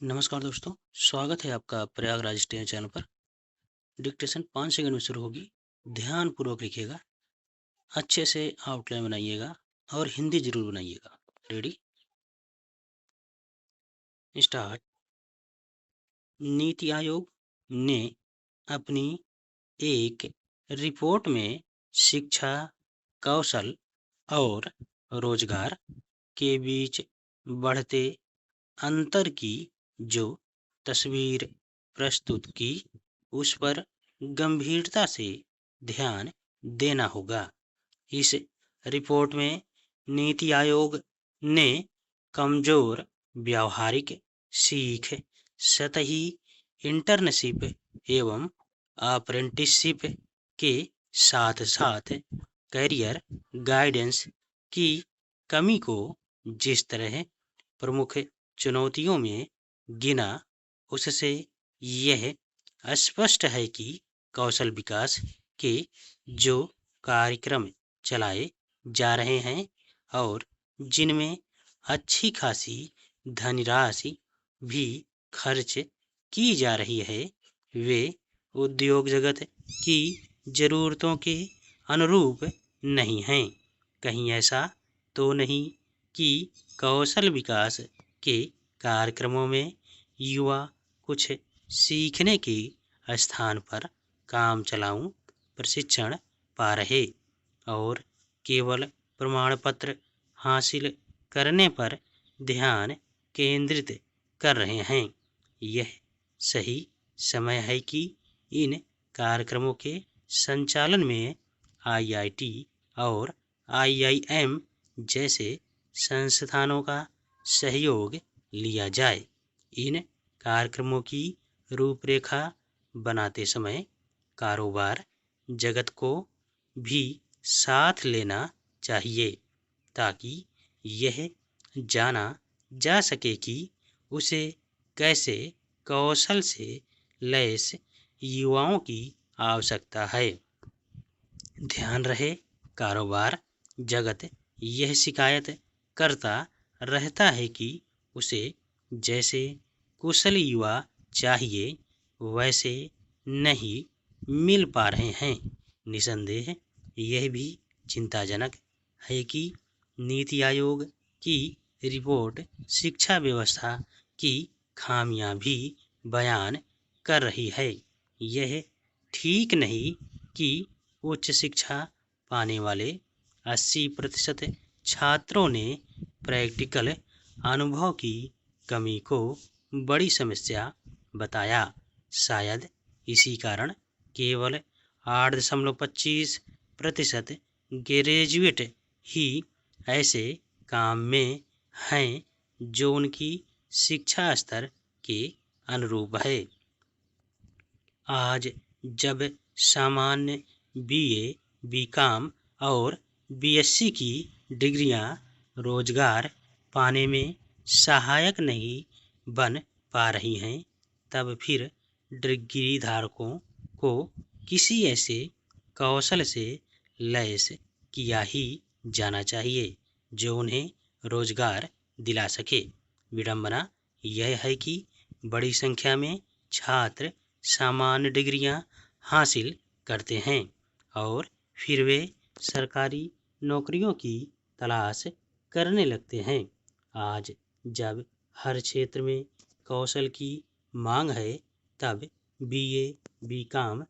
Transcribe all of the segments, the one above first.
नमस्कार दोस्तों, स्वागत है आपका प्रयागराज स्टेशन चैनल पर। डिक्टेशन 5 सेकंड में शुरू होगी। ध्यानपूर्वक लिखिएगा, अच्छे से आउटलाइन बनाइएगा और हिंदी जरूर बनाइएगा। Ready, start. नीति आयोग ने अपनी एक रिपोर्ट में शिक्षा, कौशल और रोजगार के बीच बढ़ते अंतर की जो तस्वीर प्रस्तुत की, उस पर गंभीरता से ध्यान देना होगा। इस रिपोर्ट में नीति आयोग ने कमजोर व्यावहारिक सीख, सतही इंटर्नशिप एवं अप्रेंटिसशिप के साथ साथ करियर गाइडेंस की कमी को जिस तरह प्रमुख चुनौतियों में गिना, उससे यह स्पष्ट है कि कौशल विकास के जो कार्यक्रम चलाए जा रहे हैं और जिनमें अच्छी खासी धनराशि भी खर्च की जा रही है, वे उद्योग जगत की जरूरतों के अनुरूप नहीं हैं। कहीं ऐसा तो नहीं कि कौशल विकास के कार्यक्रमों में युवा कुछ सीखने के स्थान पर काम चलाऊ प्रशिक्षण पा रहे और केवल प्रमाण पत्र हासिल करने पर ध्यान केंद्रित कर रहे हैं। यह सही समय है कि इन कार्यक्रमों के संचालन में आईआईटी और आईआईएम जैसे संस्थानों का सहयोग लिया जाए। इन कार्यक्रमों की रूपरेखा बनाते समय कारोबार जगत को भी साथ लेना चाहिए, ताकि यह जाना जा सके कि उसे कैसे कौशल से लैस युवाओं की आवश्यकता है। ध्यान रहे, कारोबार जगत यह शिकायत करता रहता है कि उसे जैसे कुशल युवा चाहिए वैसे नहीं मिल पा रहे हैं। निसंदेह यह भी चिंताजनक है कि नीति आयोग की रिपोर्ट शिक्षा व्यवस्था की खामियां भी बयान कर रही है। यह ठीक नहीं कि उच्च शिक्षा पाने वाले 80% छात्रों ने प्रैक्टिकल अनुभव की कमी को बड़ी समस्या बताया। शायद इसी कारण केवल 8.25% ग्रेजुएट ही ऐसे काम में हैं जो उनकी शिक्षा स्तर के अनुरूप है। आज जब सामान्य बीए, बीकॉम और बीएससी की डिग्रियां रोजगार पाने में सहायक नहीं बन पा रही हैं, तब फिर डिग्री धारकों को किसी ऐसे कौशल से लैस किया ही जाना चाहिए जो उन्हें रोजगार दिला सके। विडंबना यह है कि बड़ी संख्या में छात्र सामान्य डिग्रियां हासिल करते हैं और फिर वे सरकारी नौकरियों की तलाश करने लगते हैं। आज जब हर क्षेत्र में कौशल की मांग है, तब बीए, बीकॉम,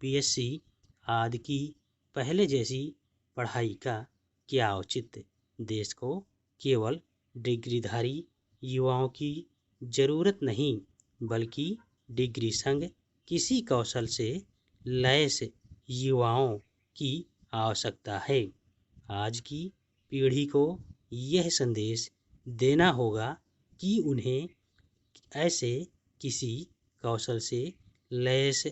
बीएससी आदि की पहले जैसी पढ़ाई का क्या औचित्य। देश को केवल डिग्रीधारी युवाओं की जरूरत नहीं, बल्कि डिग्री संग किसी कौशल से लैस युवाओं की आवश्यकता है। आज की पीढ़ी को यह संदेश देना होगा कि उन्हें ऐसे किसी कौशल से लैस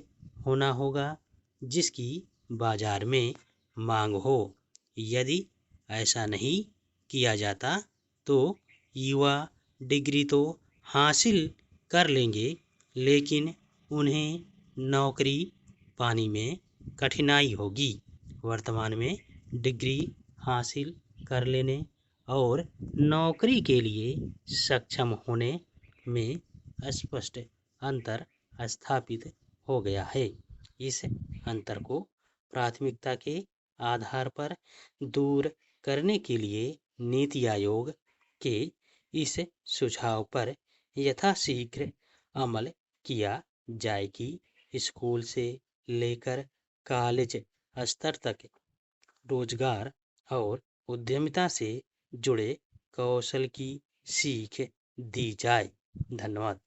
होना होगा जिसकी बाजार में मांग हो। यदि ऐसा नहीं किया जाता तो युवा डिग्री तो हासिल कर लेंगे, लेकिन उन्हें नौकरी पाने में कठिनाई होगी। वर्तमान में डिग्री हासिल कर लेने और नौकरी के लिए सक्षम होने में स्पष्ट अंतर स्थापित हो गया है। इस अंतर को प्राथमिकता के आधार पर दूर करने के लिए नीति आयोग के इस सुझाव पर यथाशीघ्र अमल किया जाए कि स्कूल से लेकर कॉलेज स्तर तक रोजगार और उद्यमिता से जुड़े कौशल की सीख दी जाए। धन्यवाद।